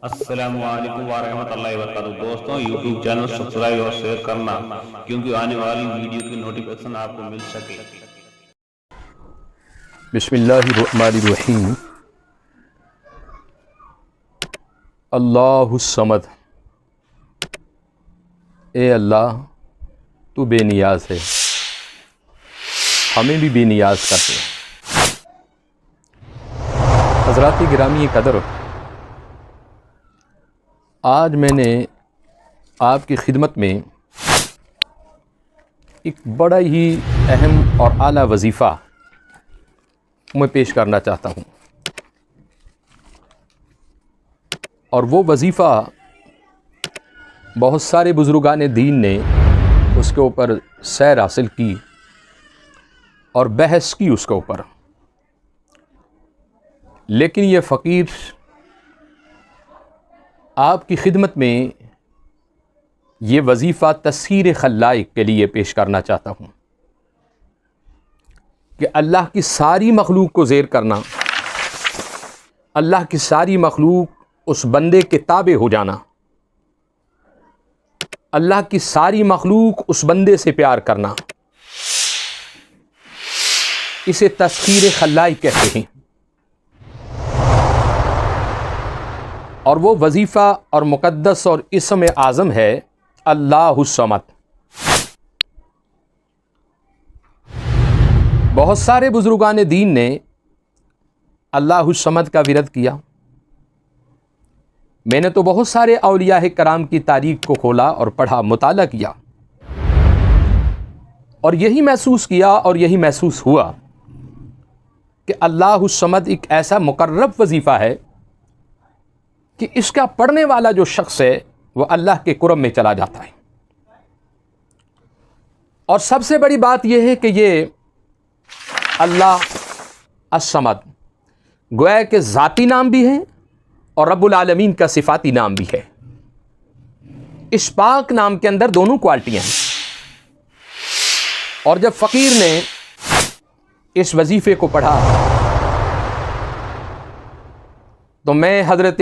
السلام علیکم ورحمۃ اللہ وبرکاتہ۔ دوستوں، یوٹیوب چینل سبسکرائب اور شیئر کرنا کیونکہ آنے والی ویڈیو کی نوٹیفیکیشن آپ کو مل سکے۔ بسم اللہ الرحمن الرحیم۔ اللہ الصمد، اے اللہ تو بے نیاز ہے، ہمیں بھی بے نیاز کرتے ہیں۔ حضرات گرامی قدر، آج میں نے آپ کی خدمت میں ایک بڑا ہی اہم اور اعلیٰ وظیفہ میں پیش کرنا چاہتا ہوں، اور وہ وظیفہ بہت سارے بزرگان دین نے اس کے اوپر سیر حاصل کی اور بحث کی اس کے اوپر، لیکن یہ فقیر آپ کی خدمت میں یہ وظیفہ تسخیر خلائق کے لیے پیش کرنا چاہتا ہوں کہ اللہ کی ساری مخلوق کو زیر کرنا، اللہ کی ساری مخلوق اس بندے کے تابع ہو جانا، اللہ کی ساری مخلوق اس بندے سے پیار کرنا، اسے تسخیر خلائق کہتے ہیں۔ اور وہ وظیفہ اور مقدس اور اسم اعظم ہے اللہ الصمد۔ بہت سارے بزرگان دین نے اللہ الصمد کا ورد کیا۔ میں نے تو بہت سارے اولیاء کرام کی تاریخ کو کھولا اور پڑھا، مطالعہ کیا، اور یہی محسوس کیا اور یہی محسوس ہوا کہ اللہ الصمد ایک ایسا مقرب وظیفہ ہے کہ اس کا پڑھنے والا جو شخص ہے وہ اللہ کے قرب میں چلا جاتا ہے۔ اور سب سے بڑی بات یہ ہے کہ یہ اللہ الصمد گویا کہ ذاتی نام بھی ہے اور رب العالمین کا صفاتی نام بھی ہے۔ اس پاک نام کے اندر دونوں کوالٹیاں ہیں۔ اور جب فقیر نے اس وظیفے کو پڑھا تو میں حضرت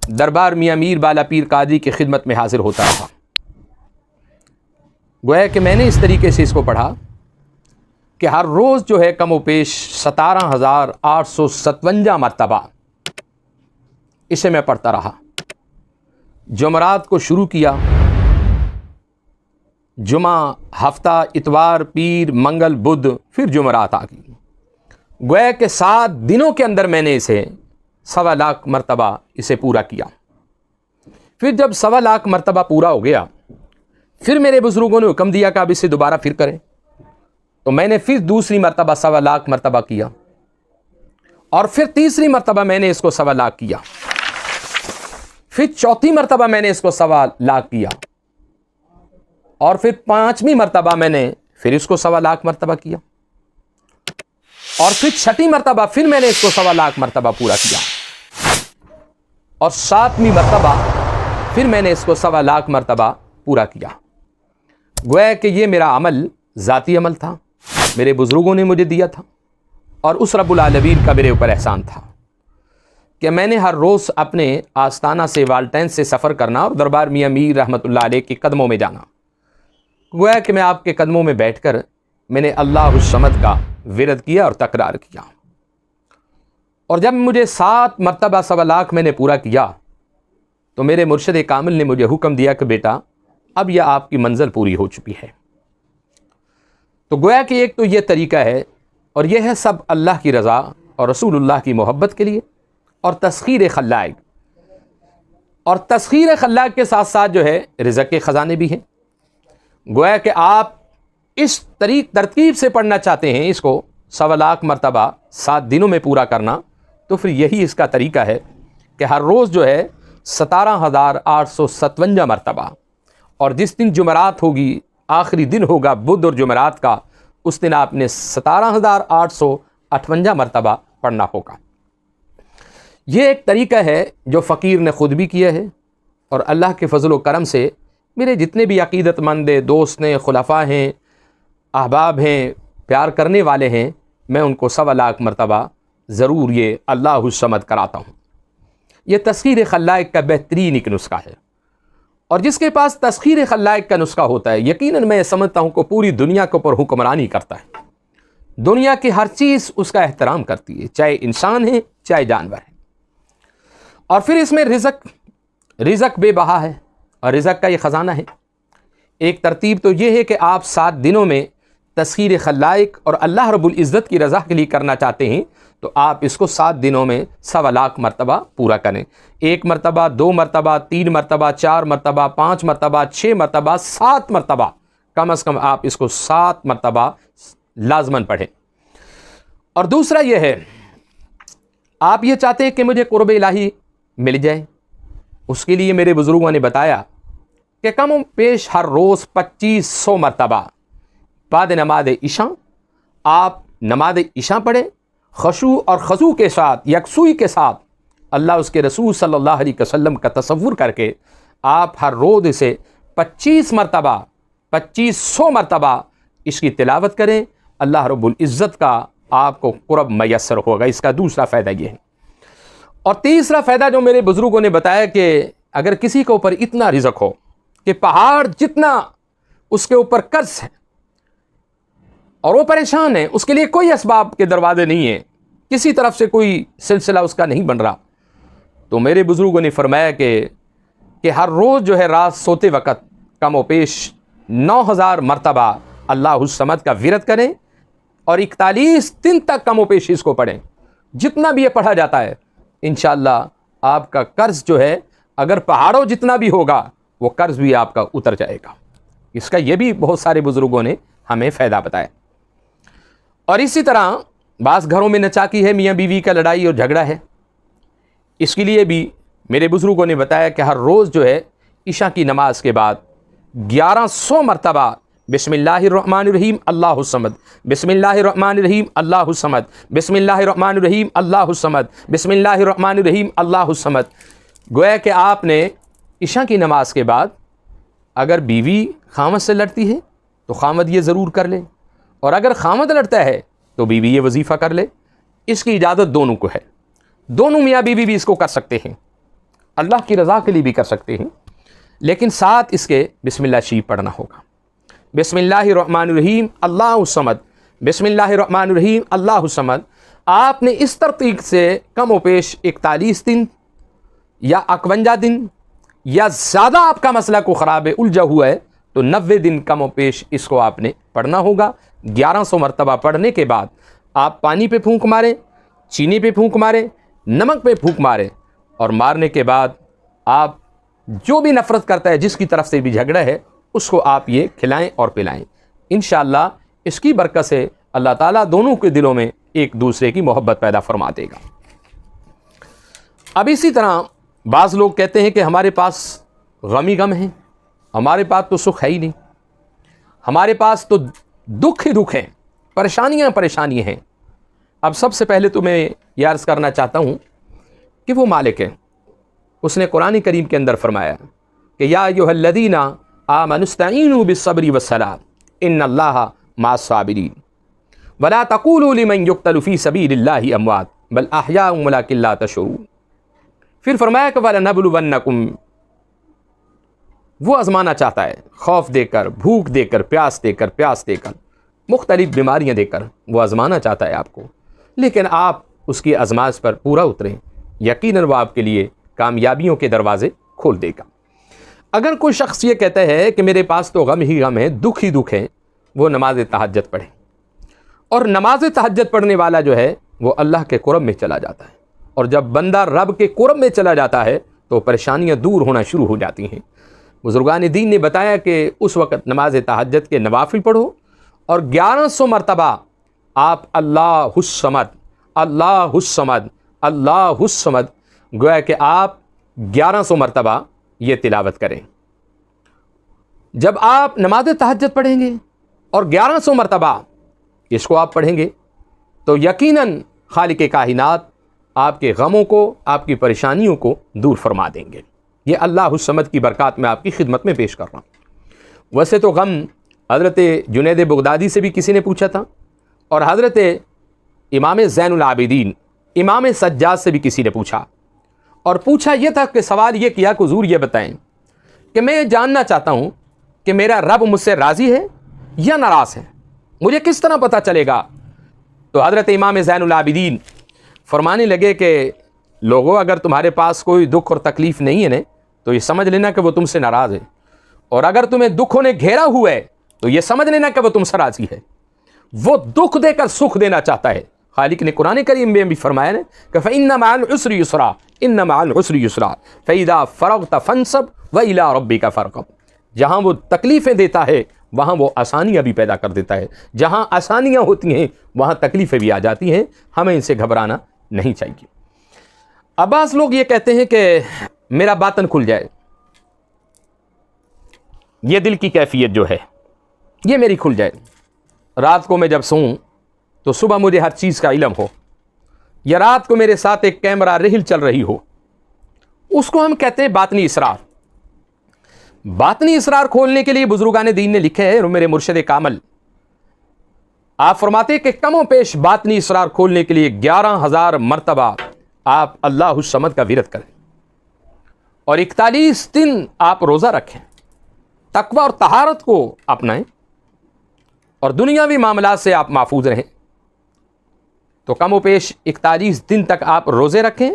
دربار میاں میر بالا پیر قادری کی خدمت میں حاضر ہوتا رہا۔ گویا کہ میں نے اس طریقے سے اس کو پڑھا کہ ہر روز جو ہے کم و بیش 17,857 مرتبہ اسے میں پڑھتا رہا۔ جمعرات کو شروع کیا، جمعہ، ہفتہ، اتوار، پیر، منگل، بدھ، پھر جمعرات آ گئی۔ گویا کہ 7 دنوں کے اندر میں نے اسے 1.25 لاکھ مرتبہ اسے پورا کیا۔ پھر جب 1.25 لاکھ مرتبہ پورا ہو گیا، پھر میرے بزرگوں نے حکم دیا کہ اب اسے دوبارہ پھر کریں، تو میں نے پھر دوسری مرتبہ 1.25 لاکھ مرتبہ کیا، اور پھر تیسری مرتبہ میں نے اس کو 1.25 لاکھ کیا، پھر چوتھی مرتبہ میں نے اس کو 1.25 لاکھ کیا، اور پھر 5ویں مرتبہ میں نے پھر اس کو 1.25 لاکھ مرتبہ کیا، اور پھر 6ٹھی مرتبہ پھر میں نے اس کو 1.25 لاکھ مرتبہ پورا کیا، اور 7ویں مرتبہ پھر میں نے اس کو 1.25 لاکھ مرتبہ پورا کیا۔ گویا کہ یہ میرا عمل ذاتی عمل تھا، میرے بزرگوں نے مجھے دیا تھا، اور اس رب العالمین کا میرے اوپر احسان تھا کہ میں نے ہر روز اپنے آستانہ سے والٹین سے سفر کرنا اور دربار میاں میر رحمۃ اللہ علیہ کے قدموں میں جانا۔ گویا کہ میں آپ کے قدموں میں بیٹھ کر میں نے اللہ الصمد کا ورد کیا اور تکرار کیا، اور جب مجھے 7 مرتبہ 1.25 لاکھ میں نے پورا کیا تو میرے مرشد کامل نے مجھے حکم دیا کہ بیٹا اب یہ آپ کی منزل پوری ہو چکی ہے۔ تو گویا کہ ایک تو یہ طریقہ ہے، اور یہ ہے سب اللہ کی رضا اور رسول اللہ کی محبت کے لیے، اور تسخیر خلائق، اور تسخیر خلائق کے ساتھ ساتھ جو ہے رزق کے خزانے بھی ہیں۔ گویا کہ آپ اس ترتیب سے پڑھنا چاہتے ہیں اس کو 1.25 لاکھ مرتبہ 7 دنوں میں پورا کرنا، تو پھر یہی اس کا طریقہ ہے کہ ہر روز جو ہے 17,857 مرتبہ، اور جس دن جمعرات ہوگی، آخری دن ہوگا بدھ اور جمعرات کا، اس دن آپ نے 17,858 مرتبہ پڑھنا ہوگا۔ یہ ایک طریقہ ہے جو فقیر نے خود بھی کیا ہے، اور اللہ کے فضل و کرم سے میرے جتنے بھی عقیدت مند دوست ہیں، خلفاء ہیں، احباب ہیں، پیار کرنے والے ہیں، میں ان کو 1.25 لاکھ مرتبہ ضرور یہ اللہ الصمد کراتا ہوں۔ یہ تسخیر خلائق کا بہترین ایک نسخہ ہے، اور جس کے پاس تسخیر خلائق کا نسخہ ہوتا ہے یقیناً میں سمجھتا ہوں کہ پوری دنیا کے اوپر حکمرانی کرتا ہے، دنیا کی ہر چیز اس کا احترام کرتی ہے، چاہے انسان ہے چاہے جانور ہے۔ اور پھر اس میں رزق بے بہا ہے، اور رزق کا یہ خزانہ ہے۔ ایک ترتیب تو یہ ہے کہ آپ 7 دنوں میں تسخیر خلائق اور اللہ رب العزت کی رضا کے لیے کرنا چاہتے ہیں تو آپ اس کو 7 دنوں میں 1.25 لاکھ مرتبہ پورا کریں، 1 مرتبہ، 2 مرتبہ، 3 مرتبہ، 4 مرتبہ، 5 مرتبہ، 6 مرتبہ، 7 مرتبہ، کم از کم آپ اس کو 7 مرتبہ لازماً پڑھیں۔ اور دوسرا یہ ہے، آپ یہ چاہتے ہیں کہ مجھے قرب الہی مل جائے، اس کے لیے میرے بزرگوں نے بتایا کہ کم و بیش ہر روز 2500 مرتبہ بعد نماز عشاء آپ نماز عشاء پڑھیں، خشوع اور خضوع کے ساتھ، یکسوئی کے ساتھ، اللہ اس کے رسول صلی اللہ علیہ وسلم کا تصور کر کے آپ ہر روز اسے 25 مرتبہ 2500 مرتبہ اس کی تلاوت کریں، اللہ رب العزت کا آپ کو قرب میسر ہوگا۔ اس کا دوسرا فائدہ یہ ہے۔ اور تیسرا فائدہ جو میرے بزرگوں نے بتایا کہ اگر کسی کے اوپر اتنا رزق ہو کہ پہاڑ جتنا اس کے اوپر قرض ہے اور وہ پریشان ہے، اس کے لیے کوئی اسباب کے دروازے نہیں ہیں، کسی طرف سے کوئی سلسلہ اس کا نہیں بن رہا، تو میرے بزرگوں نے فرمایا کہ ہر روز جو ہے رات سوتے وقت کم و بیش 9000 مرتبہ اللہ الصمد کا ورد کریں اور 41 دن تک کم و بیش اس کو پڑھیں۔ جتنا بھی یہ پڑھا جاتا ہے انشاءاللہ آپ کا قرض جو ہے اگر پہاڑوں جتنا بھی ہوگا وہ قرض بھی آپ کا اتر جائے گا۔ اس کا یہ بھی بہت سارے بزرگوں نے ہمیں فائدہ بتایا۔ اور اسی طرح بعض گھروں میں نچاکی ہے، میاں بیوی کا لڑائی اور جھگڑا ہے، اس کے لیے بھی میرے بزرگوں نے بتایا کہ ہر روز جو ہے عشاء کی نماز کے بعد 1100 مرتبہ بسم اللہ الرحمن الرحیم اللہ الصمد، بسم اللہ الرحمن الرحیم اللہ الصمد، بسم اللہ الرحمن الرحیم اللہ الصمد، بسم اللہ الرحمن الرحیم اللہ الصمد۔ گویا کہ آپ نے عشاء کی نماز کے بعد اگر بیوی خامد سے لڑتی ہے تو خامد یہ ضرور کر لے، اور اگر خامد لڑتا ہے تو بیوی یہ وظیفہ کر لے۔ اس کی اجازت دونوں کو ہے، دونوں میاں بیوی بھی اس کو کر سکتے ہیں، اللہ کی رضا کے لیے بھی کر سکتے ہیں، لیکن ساتھ اس کے بسم اللہ شریف پڑھنا ہوگا۔ بسم اللہ الرحمن الرحیم اللہ الصمد، بسم اللہ الرحمن الرحیم اللہ الصمد۔ آپ نے اس ترتیب سے کم و بیش 41 دن یا 51 دن یا زیادہ آپ کا مسئلہ کو خراب ہے، الجھا ہوا ہے، تو 90 دن کم و بیش اس کو آپ نے پڑھنا ہوگا۔ 1100 مرتبہ پڑھنے کے بعد آپ پانی پہ پھونک ماریں، چینی پہ پھونک ماریں، نمک پہ پھونک ماریں، اور مارنے کے بعد آپ جو بھی نفرت کرتا ہے، جس کی طرف سے بھی جھگڑا ہے، اس کو آپ یہ کھلائیں اور پلائیں۔ انشاءاللہ اس کی برکت سے اللہ تعالیٰ دونوں کے دلوں میں ایک دوسرے کی محبت پیدا فرما دے گا۔ اب اسی طرح بعض لوگ کہتے ہیں کہ ہمارے پاس غم ہی غم ہیں، ہمارے پاس تو سکھ ہے ہی نہیں، ہمارے پاس تو دکھ ہی دکھ ہیں، پریشانیاں ہیں۔ اب سب سے پہلے تو میں یہ عرض کرنا چاہتا ہوں کہ وہ مالک ہے، اس نے قرآن کریم کے اندر فرمایا کہ یا ایھا الذین آمنوا استعینوا بالصبر والصلاۃ ان اللہ مع الصابرین ولا تقولوا لمن یقتل فی سبیل اللہ اموات بل احیاء ولکن لا تشعرون۔ پھر فرمایا کہ وَلَنَبْلُوَنَّکُمْ، وہ آزمانا چاہتا ہے، خوف دے کر، بھوک دے کر، پیاس دے کر، مختلف بیماریاں دے کر وہ آزمانا چاہتا ہے آپ کو، لیکن آپ اس کی آزمائش پر پورا اتریں، یقیناً وہ آپ کے لیے کامیابیوں کے دروازے کھول دے گا۔ اگر کوئی شخص یہ کہتا ہے کہ میرے پاس تو غم ہی غم ہے، دکھ ہی دکھ ہے، وہ نماز تہجد پڑھے، اور نماز تہجد پڑھنے والا جو ہے وہ اللہ کے قرب میں چلا جاتا ہے، اور جب بندہ رب کے قرب میں چلا جاتا ہے تو پریشانیاں دور ہونا شروع ہو جاتی ہیں۔ بزرگان دین نے بتایا کہ اس وقت نماز تہجد کے نوافل پڑھو، اور 1100 مرتبہ آپ اللہ الصمد، اللہ الصمد، اللہ الصمد، گویا کہ آپ 1100 مرتبہ یہ تلاوت کریں۔ جب آپ نماز تہجد پڑھیں گے اور 1100 مرتبہ اس کو آپ پڑھیں گے تو یقیناً خالق کائنات آپ کے غموں کو، آپ کی پریشانیوں کو دور فرما دیں گے۔ یہ اللہ الصمد کی برکات میں آپ کی خدمت میں پیش کر رہا ہوں۔ ویسے تو غم حضرت جنید بغدادی سے بھی کسی نے پوچھا تھا، اور حضرت امام زین العابدین، امام سجاد سے بھی کسی نے پوچھا، اور پوچھا یہ تھا کہ سوال یہ کیا کہ حضور یہ بتائیں کہ میں جاننا چاہتا ہوں کہ میرا رب مجھ سے راضی ہے یا ناراض ہے، مجھے کس طرح پتہ چلے گا؟ تو حضرت امام زین العابدین فرمانے لگے کہ لوگوں اگر تمہارے پاس کوئی دکھ اور تکلیف نہیں ہے نا تو یہ سمجھ لینا کہ وہ تم سے ناراض ہے، اور اگر تمہیں دکھوں نے گھیرا ہوا ہے تو یہ سمجھ لینا کہ وہ تم سے راضی ہے۔ وہ دکھ دے کر سکھ دینا چاہتا ہے۔ خالق نے قرآن کریم میں بھی فرمایا نا کہ فَإِنَّ مَعَ الْعُسْرِ يُسْرًا إِنَّ مَعَ الْعُسْرِ يُسْرًا فَإِذَا فَرَغْتَ فَانْصَبْ وَإِلَىٰ رَبِّكَ فَارْغَب۔ جہاں وہ تکلیفیں دیتا ہے وہاں وہ آسانیاں بھی پیدا کر دیتا ہے، جہاں آسانیاں ہوتی ہیں وہاں تکلیفیں بھی آ جاتی ہیں، ہمیں ان سے گھبرانا نہیں چاہیے۔ اب بعض لوگ یہ کہتے ہیں کہ میرا باطن کھل جائے، یہ دل کی کیفیت جو ہے یہ میری کھل جائے، رات کو میں جب سوؤں تو صبح مجھے ہر چیز کا علم ہو، یا رات کو میرے ساتھ ایک کیمرہ ریل چل رہی ہو، اس کو ہم کہتے ہیں باطنی اسرار۔ باطنی اسرار کھولنے کے لیے بزرگان دین نے لکھے ہے، اور میرے مرشد کامل آپ فرماتے کہ کم و پیش باطنی اسرار کھولنے کے لیے 11,000 مرتبہ آپ اللہ الصمد کا ورد کریں، اور 41 دن آپ روزہ رکھیں، تقوی اور طہارت کو اپنائیں، اور دنیاوی معاملات سے آپ محفوظ رہیں۔ تو کم و پیش 41 دن تک آپ روزے رکھیں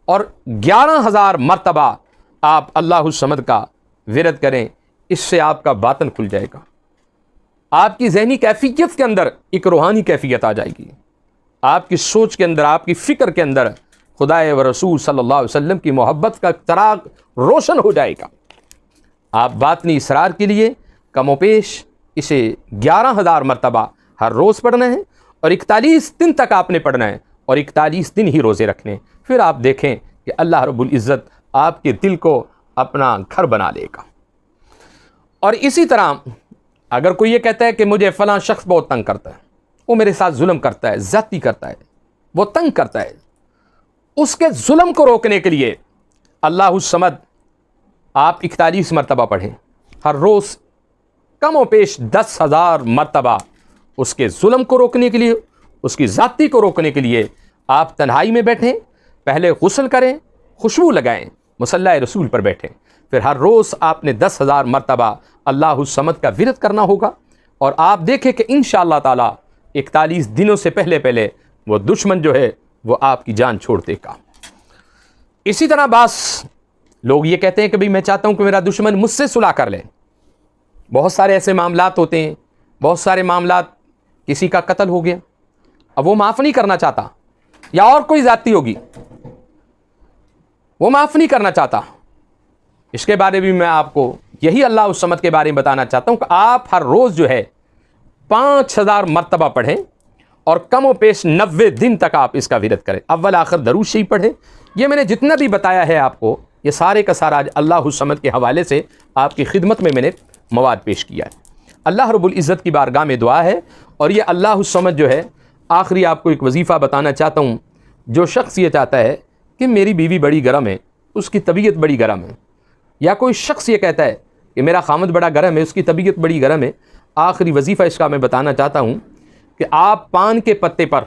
اور 11,000 مرتبہ آپ اللہ الصمد کا ورد کریں، اس سے آپ کا باطن کھل جائے گا۔ آپ کی ذہنی کیفیت کے اندر ایک روحانی کیفیت آ جائے گی، آپ کی سوچ کے اندر، آپ کی فکر کے اندر خدا و رسول صلی اللہ علیہ وسلم کی محبت کا چراغ روشن ہو جائے گا۔ آپ باطنی اسرار کے لیے کم و پیش اسے 11,000 مرتبہ ہر روز پڑھنا ہے، اور 41 دن تک آپ نے پڑھنا ہے، اور 41 دن ہی روزے رکھنے۔ پھر آپ دیکھیں کہ اللہ رب العزت آپ کے دل کو اپنا گھر بنا لے گا۔ اور اسی طرح اگر کوئی یہ کہتا ہے کہ مجھے فلاں شخص بہت تنگ کرتا ہے، وہ میرے ساتھ ظلم کرتا ہے، زیادتی کرتا ہے، وہ تنگ کرتا ہے، اس کے ظلم کو روکنے کے لیے اللہ الصمد آپ 41 مرتبہ پڑھیں ہر روز، کم و پیش 10,000 مرتبہ اس کے ظلم کو روکنے کے لیے، اس کی ذاتی کو روکنے کے لیے آپ تنہائی میں بیٹھیں، پہلے غسل کریں، خوشبو لگائیں، مصلی رسول پر بیٹھیں، پھر ہر روز آپ نے 10,000 مرتبہ اللہ الصمد کا ورد کرنا ہوگا، اور آپ دیکھیں کہ انشاءاللہ تعالی 41 دنوں سے پہلے وہ دشمن جو ہے وہ آپ کی جان چھوڑ دے گا۔ اسی طرح بعض لوگ یہ کہتے ہیں کہ میں چاہتا ہوں کہ میرا دشمن مجھ سے صلح کر لے۔ بہت سارے ایسے معاملات ہوتے ہیں، بہت سارے معاملات، کسی کا قتل ہو گیا، اب وہ معاف نہیں کرنا چاہتا، یا اور کوئی زیادتی ہوگی وہ معاف نہیں کرنا چاہتا، اس کے بارے میں آپ کو یہی اللہ الصمد کے بارے میں بتانا چاہتا ہوں کہ آپ ہر روز جو ہے 5,000 مرتبہ پڑھیں، اور کم و پیش 90 دن تک آپ اس کا ورد کریں، اول آخر درود شریف پڑھیں۔ یہ میں نے جتنا بھی بتایا ہے آپ کو، یہ سارے کا سارا اللہ الصمد کے حوالے سے آپ کی خدمت میں نے مواد پیش کیا ہے۔ اللہ رب العزت کی بارگاہ میں دعا ہے، اور یہ اللہ الصمد جو ہے، آخری آپ کو ایک وظیفہ بتانا چاہتا ہوں۔ جو شخص یہ چاہتا ہے کہ میری بیوی بڑی گرم ہے، اس کی طبیعت بڑی گرم ہے، یا کوئی شخص یہ کہتا ہے کہ میرا خامد بڑا گرم ہے، اس کی طبیعت بڑی گرم ہے، آخری وظیفہ اس کا میں بتانا چاہتا ہوں کہ آپ پان کے پتے پر،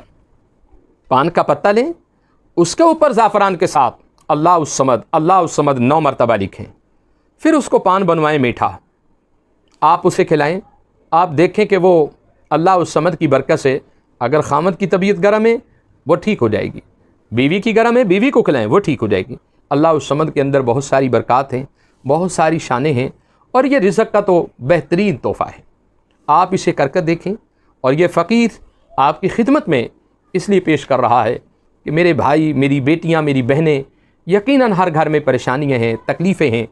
پان کا پتہ لیں، اس کے اوپر زعفران کے ساتھ اللہ الصمد 9 مرتبہ لکھیں، پھر اس کو پان بنوائیں میٹھا، آپ اسے کھلائیں، آپ دیکھیں کہ وہ اللہ الصمد کی برکت سے اگر خامد کی طبیعت گرم ہے وہ ٹھیک ہو جائے گی، بیوی کی گرم ہے بیوی کو کھلائیں وہ ٹھیک ہو جائے گی۔ اللہ الصمد کے اندر بہت ساری برکات ہیں، بہت ساری شانیں ہیں، اور یہ رزق کا تو بہترین تحفہ ہے، آپ اسے کر کے دیکھیں۔ اور یہ فقیر آپ کی خدمت میں اس لیے پیش کر رہا ہے کہ میرے بھائی، میری بیٹیاں، میری بہنیں، یقیناً ہر گھر میں پریشانیاں ہیں، تکلیفیں ہیں،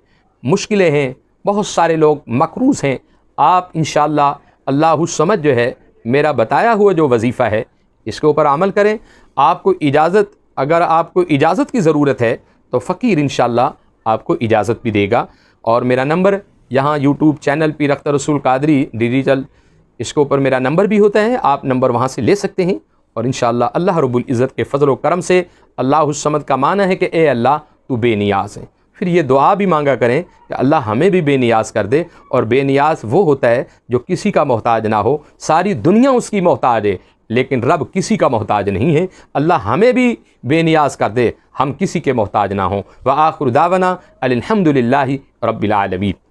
مشکلیں ہیں، بہت سارے لوگ مقروض ہیں۔ آپ انشاءاللہ اللہ الصمد جو ہے، میرا بتایا ہوا جو وظیفہ ہے اس کے اوپر عمل کریں۔ آپ کو اجازت، اگر آپ کو اجازت کی ضرورت ہے تو فقیر انشاءاللہ آپ کو اجازت بھی دے گا۔ اور میرا نمبر یہاں یوٹیوب چینل پیر اختر رسول قادری ڈیجیٹل، اس کے اوپر میرا نمبر بھی ہوتا ہے، آپ نمبر وہاں سے لے سکتے ہیں، اور انشاءاللہ اللہ رب العزت کے فضل و کرم سے اللہ الصمد کا معنی ہے کہ اے اللہ تو بے نیاز ہے۔ پھر یہ دعا بھی مانگا کریں کہ اللہ ہمیں بھی بے نیاز کر دے، اور بے نیاز وہ ہوتا ہے جو کسی کا محتاج نہ ہو، ساری دنیا اس کی محتاج ہے لیکن رب کسی کا محتاج نہیں ہے. اللہ ہمیں بھی بے نیاز کر دے, ہم کسی کے محتاج نہ ہوں. وآخر دعوانا الحمدللہ رب العالمین.